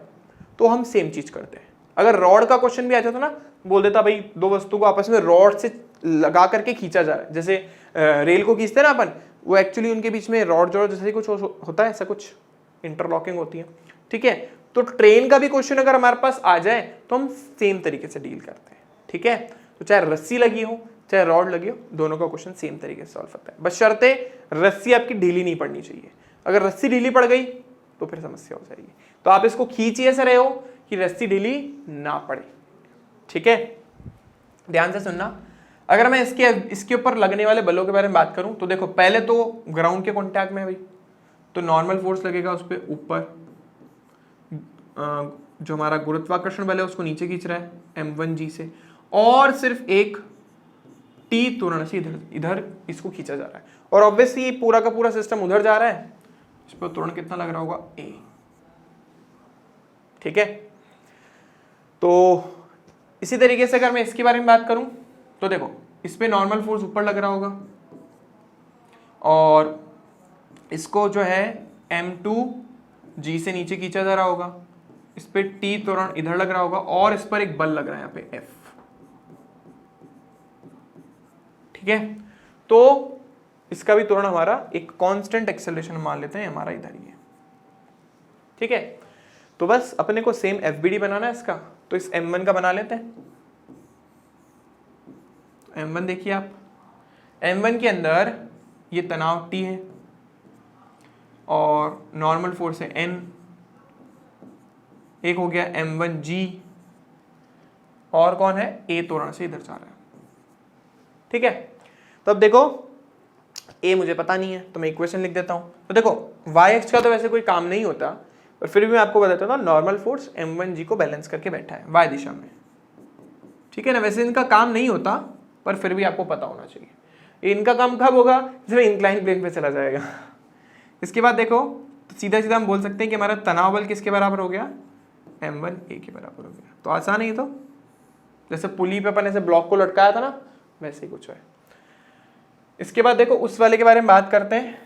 तो हम सेम चीज करते हैं। अगर रॉड का क्वेश्चन भी आ जाता ना, बोल देता भाई 2 वस्तु को आपस में रॉड से लगा करके खींचा जा रहा है, जैसे रेल को खींचते हैं ना अपन, वो एक्चुअली उनके बीच में रॉड जोड़ जैसे कुछ होता है, ऐसा कुछ इंटरलॉकिंग होती है, ठीक है। तो ट्रेन का भी क्वेश्चन अगर हमारे पास आ जाए तो हम सेम तरीके से डील करते हैं, ठीक है। तो चाहे रस्सी लगी हो चाहे रॉड लगी हो, दोनों का क्वेश्चन सेम तरीके से सॉल्व होता है, बस शर्ते रस्सी आपकी ढीली नहीं पड़नी चाहिए। अगर रस्सी ढीली पड़ गई तो फिर समस्या हो जाएगी। तो आप इसको खींचिए ऐसे रहे हो कि रस्सी ढीली ना पड़े, ठीक है। ध्यान से सुनना। अगर मैं इसके ऊपर लगने वाले बलों के बारे में बात करूं तो देखो, पहले तो ग्राउंड के कांटेक्ट में है भाई, तो नॉर्मल फोर्स लगेगा उस पर ऊपर, जो हमारा गुरुत्वाकर्षण बल है उसको नीचे खींच रहा है M1G से, और सिर्फ एक T त्वरण से इधर इसको खींचा जा रहा है, और ऑब्वियसली ये पूरा का पूरा सिस्टम उधर जा रहा है, इस पर त्वरण कितना लग रहा होगा, A, ठीक है। तो इसी तरीके से अगर मैं इसके बारे में बात करूं तो देखो, इस पे नॉर्मल फोर्स ऊपर लग रहा होगा और इसको जो है M2G से नीचे खींचा जा रहा होगा, इस पे T त्वरण इधर लग रहा होगा और इस पर एक बल लग रहा है यहाँ पे F, ठीक है। तो इसका भी त्वरण हमारा एक कांस्टेंट एक्सेलरेशन मान लेते हैं, हमारा इधर ही है, ठीक है। तो बस अपने को सेम FBD बनाना है इसका, तो इस M1 का बना लेते हैं। तो M1 देखिए आप, M1 के अंदर ये तनाव T है और नॉर्मल फोर्स है N, एक हो गया M1G, और कौन है, A त्वरण से इधर जा रहा है, ठीक है। तो अब देखो A मुझे पता नहीं है तो मैं इक्वेशन लिख देता हूं। तो देखो y-अक्ष का तो वैसे कोई काम नहीं होता, पर फिर भी मैं आपको बताता हूँ, नॉर्मल फोर्स M1G को बैलेंस करके बैठा है y दिशा में, ठीक है ना। वैसे इनका काम नहीं होता पर फिर भी आपको पता होना चाहिए। इनका काम कब होगा, जब इंक्लाइन प्लेन पे चला जाएगा। इसके बाद देखो, तो सीधा सीधा हम बोल सकते हैं कि हमारा तनाव बल किसके बराबर हो गया, M1A के बराबर हो गया। तो आसान है, तो जैसे पुली पे अपन ऐसे ब्लॉक को लटकाया था ना, वैसे ही कुछ है। इसके बाद देखो उस वाले के बारे में बात करते हैं।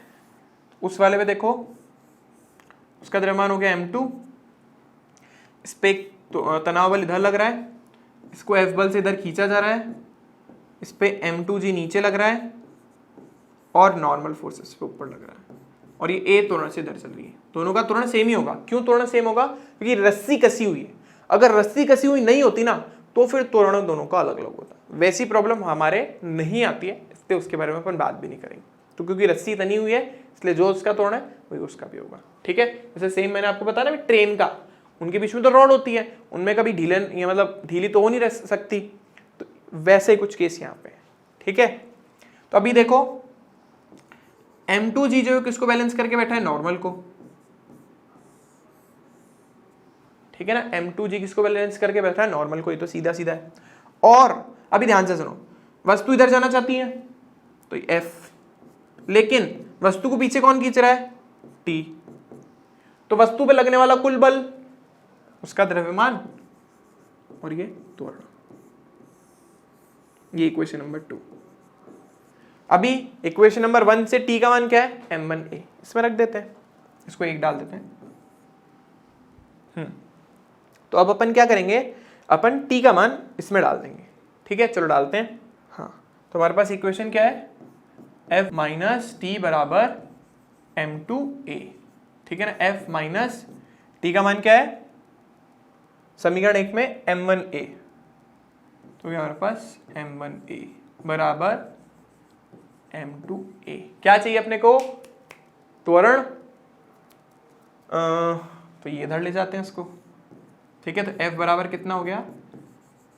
उस वाले में देखो, उसका द्रव्यमान हो गया M2, इस पे तो तनाव बल इधर लग रहा है, इसको F बल से इधर खींचा जा रहा है, इस पे M2G नीचे लग रहा है और नॉर्मल फोर्स इस पे ऊपर लग रहा है और ये A त्वरण से इधर चल रही है। दोनों का त्वरण सेम ही होगा। क्यों त्वरण सेम होगा? क्योंकि रस्सी कसी हुई है। अगर रस्सी कसी हुई नहीं होती ना तो फिर त्वरण दोनों का अलग अलग होता। वैसी प्रॉब्लम हमारे नहीं आती है, इसलिए उसके बारे में अपन बात भी नहीं करेंगे। तो क्योंकि रस्सी तनी हुई है इसलिए जो उसका त्वरण है वही उसका भी होगा। ठीक है, जैसे सेम मैंने आपको बताया ना ट्रेन का, उनके बीच में तो रॉड होती है, उनमें कभी ढीलन ये मतलब ढीली तो हो नहीं रह सकती, तो वैसे ही कुछ केस यहाँ पे। ठीक है, तो अभी देखो M2G जो किसको बैलेंस करके बैठा है? नॉर्मल को। ठीक है ना, M2G किसको बैलेंस करके बैठा है? नॉर्मल को। ये तो सीधा सीधा है। और अभी ध्यान से सुनो, वस्तु इधर जाना चाहती है तो F, लेकिन वस्तु को पीछे कौन खींच रहा है? T। तो वस्तु पे लगने वाला कुल बल, उसका द्रव्यमान और ये त्वरण। ये इक्वेशन नंबर 2। अभी इक्वेशन नंबर 1 से T का मान क्या है? M1A। इसमें रख देते हैं, इसको 1 डाल देते हैं। तो अब अपन क्या करेंगे? अपन T का मान इसमें डाल देंगे। ठीक है, चलो डालते हैं। हाँ, तो हमारे पास इक्वेशन क्या है? F माइनस टी बराबर M2A। ठीक है ना, F माइनस टी का मान क्या है? समीकरण 1 में M1A, तो हमारे पास M1A बराबर M2A। क्या चाहिए अपने को? त्वरण। तो ये इधर ले जाते हैं इसको। ठीक है, तो F बराबर कितना हो गया?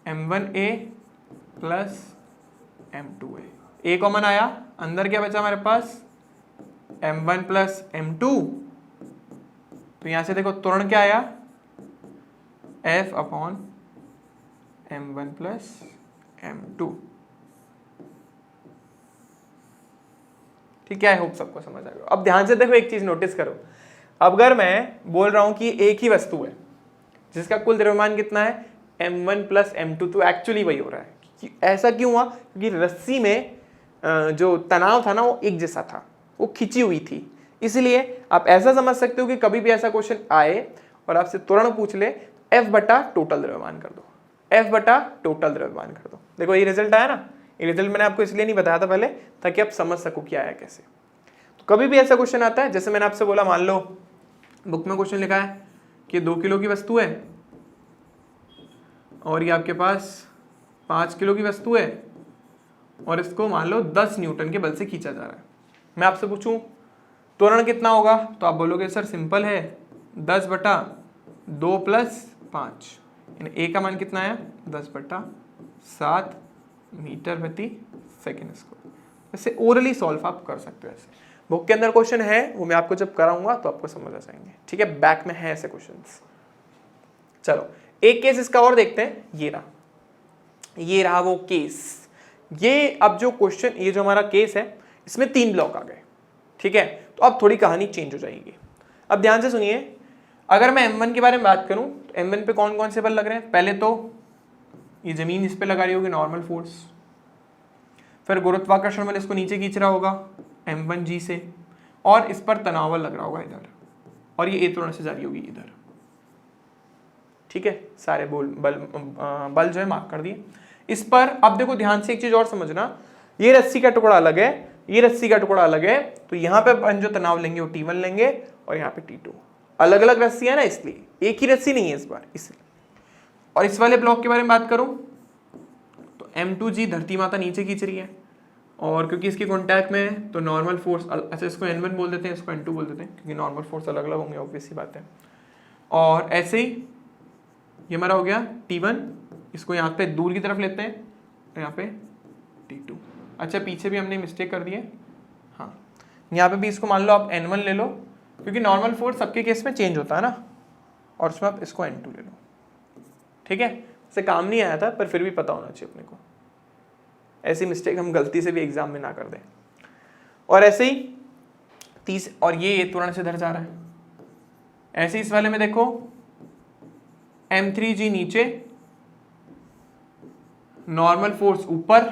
M1A plus M2A। A common आया, अंदर क्या बचा हमारे पास? M1 plus M2। तो यहां से देखो त्वरण क्या आया? F upon M1 plus M2। ठीक है, आई होप सबको समझ आ गया। अब ध्यान से देखो, एक चीज नोटिस करो। अगर मैं बोल रहा हूं कि एक ही वस्तु है जिसका कुल द्रव्यमान कितना है? M1 प्लस M2, तो एक्चुअली वही हो रहा है। ऐसा क्यों हुआ? क्योंकि रस्सी में जो तनाव था ना वो एक जैसा था, वो खिंची हुई थी। इसलिए आप ऐसा समझ सकते हो कि कभी भी ऐसा क्वेश्चन आए और आपसे त्वरण पूछ ले, F बटा टोटल द्रव्यमान कर दो, F बटा टोटल द्रव्यमान कर दो। देखो ये रिजल्ट आया ना, ये रिजल्ट मैंने आपको इसलिए नहीं बताया था पहले, ताकि आप समझ सको कि आया कैसे। तो कभी भी ऐसा क्वेश्चन आता है, जैसे मैंने आपसे बोला, मान लो बुक में क्वेश्चन लिखा है कि 2 किलो की वस्तु है और ये आपके पास 5 किलो की वस्तु है और इसको मान लो 10 न्यूटन के बल से खींचा जा रहा है। मैं आपसे पूछूं त्वरण कितना होगा, तो आप बोलोगे सर सिंपल है, 10 बटा 2 प्लस 5, यानी ए का मान कितना आया? 10 बटा 7 मीटर प्रति सेकेंड स्क्वायर। वैसे ओरली सॉल्व आप कर सकते हो। ऐसे बुक के अंदर क्वेश्चन है, वो मैं आपको जब कराऊंगा तो आपको समझ आ जाएंगे। ठीक है, बैक में है ऐसे क्वेश्चंस। चलो एक केस इसका और देखते हैं। ये रहा वो केस। ये अब जो क्वेश्चन, ये जो हमारा केस है, इसमें 3 ब्लॉक आ गए। ठीक है, तो अब थोड़ी कहानी चेंज हो जाएगी। अब ध्यान से सुनिए, अगर मैं M1 के बारे में बात करूं तो M1 पे कौन कौन से बल लग रहे हैं? पहले तो ये जमीन इस पे लगा रही होगी, नॉर्मल फोर्स। फिर गुरुत्वाकर्षण बल इसको नीचे खींच रहा होगा M1G से, और इस पर तनाव बल लग रहा होगा इधर, और ये A त्वरण से जा रही होगी इधर। ठीक है, सारे बल जो है मार्क कर दिए इस पर। अब देखो ध्यान से एक चीज और समझना, ये रस्सी का टुकड़ा अलग है, ये रस्सी का टुकड़ा अलग है, तो यहाँ पे अपन जो तनाव लेंगे वो T1 लेंगे और यहाँ पे T2। अलग अलग रस्सी है ना, इसलिए एक ही रस्सी नहीं है इस बार, इसलिए। और इस वाले ब्लॉक के बारे में बात करूं तो M2G धरती माता नीचे खींच रही है, और क्योंकि इसके कॉन्टैक्ट में है तो नॉर्मल फोर्स, अच्छा इसको N1 बोल देते हैं, इसको N2 बोल देते हैं, क्योंकि नॉर्मल फोर्स अलग अलग होंगे, ऑब्वियस सी बात है। और ऐसे ही ये हमारा हो गया T1, इसको यहाँ पे दूर की तरफ लेते हैं तो यहाँ पे T2। अच्छा पीछे भी हमने मिस्टेक कर दी है, हाँ यहाँ पे भी इसको मान लो आप N1 ले लो, क्योंकि नॉर्मल फोर्स सबके केस में चेंज होता है ना, और उसमें आप इसको N2 ले लो। ठीक है, इससे काम नहीं आया था पर फिर भी पता होना चाहिए अपने को, ऐसी मिस्टेक हम गलती से भी एग्जाम में ना कर दें। और ऐसे ही और ये त्वरण से इधर जा रहा है। ऐसे इस वाले में देखो M3G नीचे, नॉर्मल फोर्स ऊपर,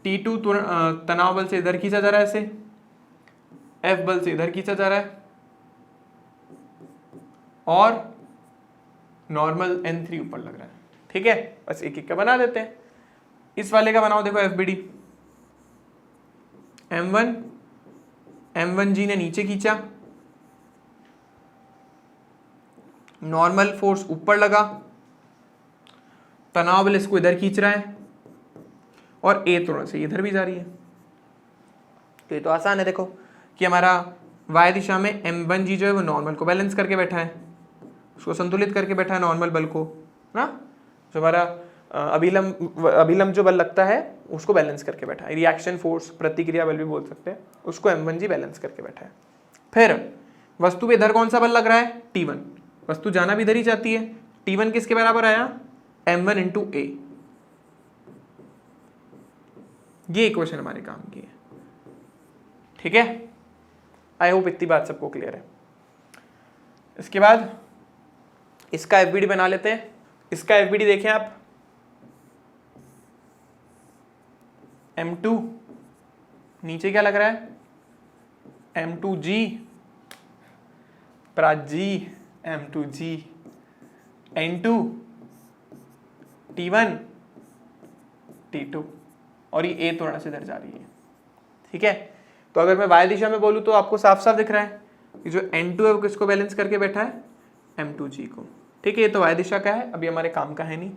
T2 तनाव बल से इधर खींचा जा रहा है, ऐसे F बल से इधर खींचा जा रहा है, और नॉर्मल N3 ऊपर लग रहा है, ठीक है। बस एक एक का बना देते हैं। इस वाले का बनाओ, देखो FBD M1G ने नीचे खींचा, नॉर्मल फोर्स ऊपर लगा, तनाव बल इसको इधर खींच रहा है और A त्वरण से इधर भी जा रही है। तो ये तो आसान है, देखो कि हमारा y दिशा में M1G जो है वो नॉर्मल को बैलेंस करके बैठा है, उसको संतुलित करके बैठा है नॉर्मल बल को ना, जो हमारा अभिलंब जो बल लगता है उसको बैलेंस करके बैठा है। रिएक्शन फोर्स, प्रतिक्रिया बल भी बोल सकते हैं, उसको M1G बैलेंस करके बैठा है। फिर वस्तु पे इधर कौन सा बल लग रहा है? T1। वस्तु जाना भी इधर ही चाहती है। T1 किसके बराबर आया? M1 into A। ये इक्वेशन हमारे काम की है, ठीक है। आई होप इतनी बात सबको क्लियर है। इसके बाद इसका FBD बना लेते हैं। इसका FBD देखें आप, M2 नीचे क्या लग रहा है? M2G G M2G N2 T1 T2 और ये A त्वरण से इधर जा रही है, ठीक है। तो अगर मैं y दिशा में बोलूँ तो आपको साफ साफ दिख रहा है कि जो N2 है वो किसको बैलेंस करके बैठा है? M2G को, ठीक है। ये तो y दिशा का है, अभी हमारे काम का है नहीं।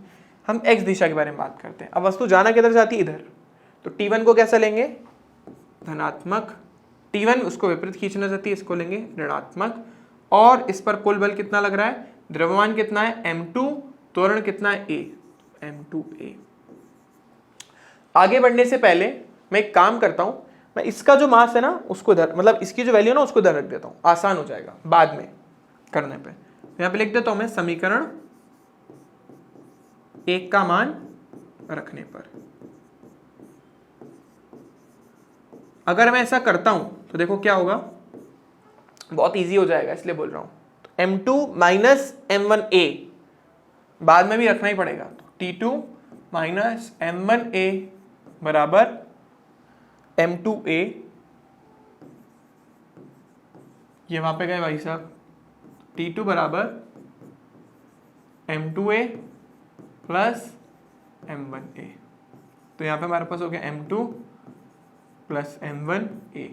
हम x दिशा के बारे में बात करते हैं। अब वस्तु जाना किधर चाहती है? इधर। तो T1 को कैसा लेंगे? धनात्मक। T1 उसको विपरीत खींचना चाहती है, इसको लेंगे ऋणात्मक। और इस पर कुल बल कितना लग रहा है? द्रव्यमान कितना है? M2, त्वरण कितना है? A, M2A। आगे बढ़ने से पहले मैं एक काम करता हूं, मैं इसका जो मास है ना उसको इधर, मतलब इसकी जो वैल्यू है ना उसको इधर रख देता हूं, आसान हो जाएगा बाद में करने पे। यहां पे लिख देता हूं मैं समीकरण 1 का मान रखने पर। अगर मैं ऐसा करता हूं तो देखो क्या होगा, बहुत इजी हो जाएगा, इसलिए बोल रहा हूं। तो M2 माइनस M1A बाद में भी रखना ही पड़ेगा। तो T2 माइनस M1A बराबर M2A, ये वहां पे गए भाई साहब, T2 बराबर M2A प्लस M1A। तो यहां पे हमारे पास हो गया M2 प्लस M1A,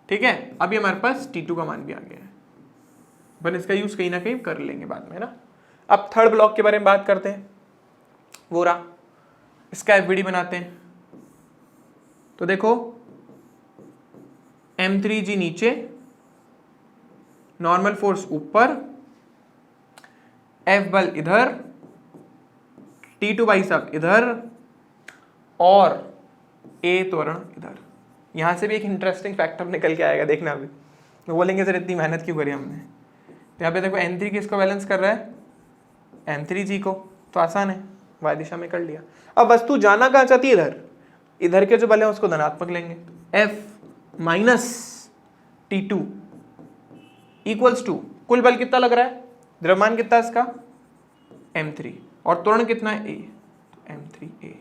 ठीक है। अभी हमारे पास T2 का मान भी आ गया है, पर इसका यूज कहीं ना कहीं कर लेंगे बाद में ना। अब थर्ड ब्लॉक के बारे में बात करते हैं, वो रहा। इसका FBD बनाते हैं। तो देखो M3G नीचे, नॉर्मल फोर्स ऊपर, F बल इधर, T2 भाई साहब इधर और A त्वरण इधर। यहां से भी एक इंटरेस्टिंग फैक्टर निकल के आएगा, देखना अभी। तो बोलेंगे सर इतनी मेहनत क्यों करी हमने। तो यहाँ पे देखो N3 किसको बैलेंस कर रहा है? M3G को। तो आसान है, y दिशा में कर लिया। अब वस्तु जाना कहाँ चाहती है? इधर। इधर के जो बल है उसको धनात्मक लेंगे। F minus T2 equals to कुल बल कितना लग रहा है? द्रव्यमान कितना है इसका? M3 और त्वरण कितना है? A, तो M3A।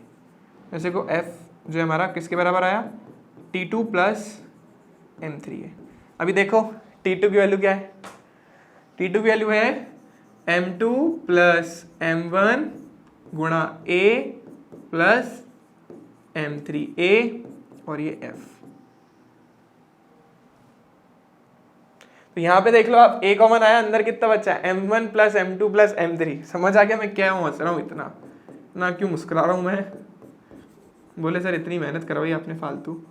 जैसे को F जो है हमारा किसके बराबर आया? T2 plus M3A। अभी देखो T2 की वैल्यू क्या है? T2 की वैल्यू है M2 प्लस M1 गुणा A प्लस M3A और ये F। तो यहां पे देख लो आप, A कॉमन आया, अंदर कितना बचा है? M1 plus M2 plus M3। समझ आ गया मैं क्या हंस रहा हूं, इतना क्यों मुस्कुरा रहा हूं मैं? बोले सर इतनी मेहनत करवाई आपने फालतू।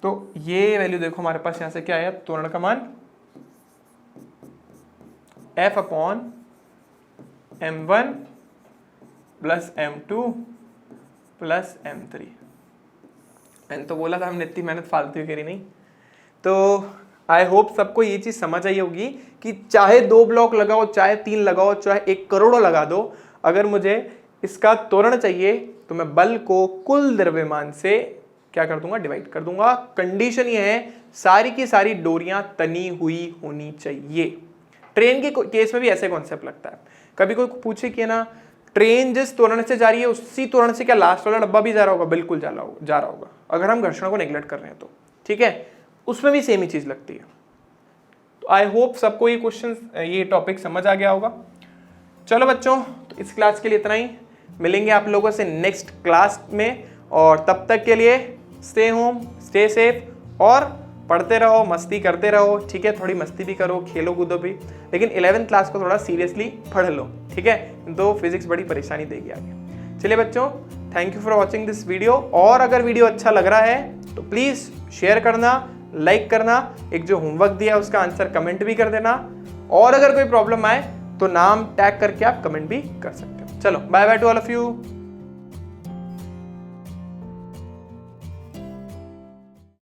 तो ये वैल्यू देखो हमारे पास यहां से क्या आया? त्वरण का मान F upon M1 plus M2 plus M3। मैंने तो बोला था हमने इतनी मेहनत फालतू करी नहीं। तो आई होप सबको ये चीज समझ आई होगी कि चाहे 2 ब्लॉक लगाओ, चाहे 3 लगाओ, चाहे 1 करोड़ लगा दो, अगर मुझे इसका त्वरण चाहिए तो मैं बल को कुल द्रव्यमान से क्या कर दूंगा? डिवाइड कर दूंगा। कंडीशन ये है सारी की सारी डोरियां तनी हुई होनी चाहिए। ट्रेन के केस में भी ऐसे कॉन्सेप्ट लगता है। कभी कोई पूछे कि ना ट्रेन जिस त्वरण से जा रही है उसी त्वरण से क्या लास्ट वाला डब्बा भी जा रहा होगा? बिल्कुल जा रहा होगा, अगर हम घर्षण को नेग्लेक्ट कर रहे हैं तो, ठीक है। उसमें भी सेम ही चीज़ लगती है। तो आई होप सबको ये क्वेश्चन, ये टॉपिक समझ आ गया होगा। चलो बच्चों, तो इस क्लास के लिए इतना ही। मिलेंगे आप लोगों से नेक्स्ट क्लास में, और तब तक के लिए स्टे होम, स्टे सेफ और पढ़ते रहो, मस्ती करते रहो, ठीक है। थोड़ी मस्ती भी करो, खेलो कूदो भी, लेकिन 11th क्लास को थोड़ा सीरियसली पढ़ लो, ठीक है। तो फिजिक्स बड़ी परेशानी देगी आगे। चलिए बच्चों, thank you for watching this video. और अगर वीडियो अच्छा लग रहा है तो प्लीज़ शेयर करना, लाइक करना, एक जो होमवर्क दिया है उसका आंसर कमेंट भी कर देना, और अगर कोई प्रॉब्लम आए तो नाम टैग करके आप कमेंट भी कर सकते हो। चलो, bye bye to all of you.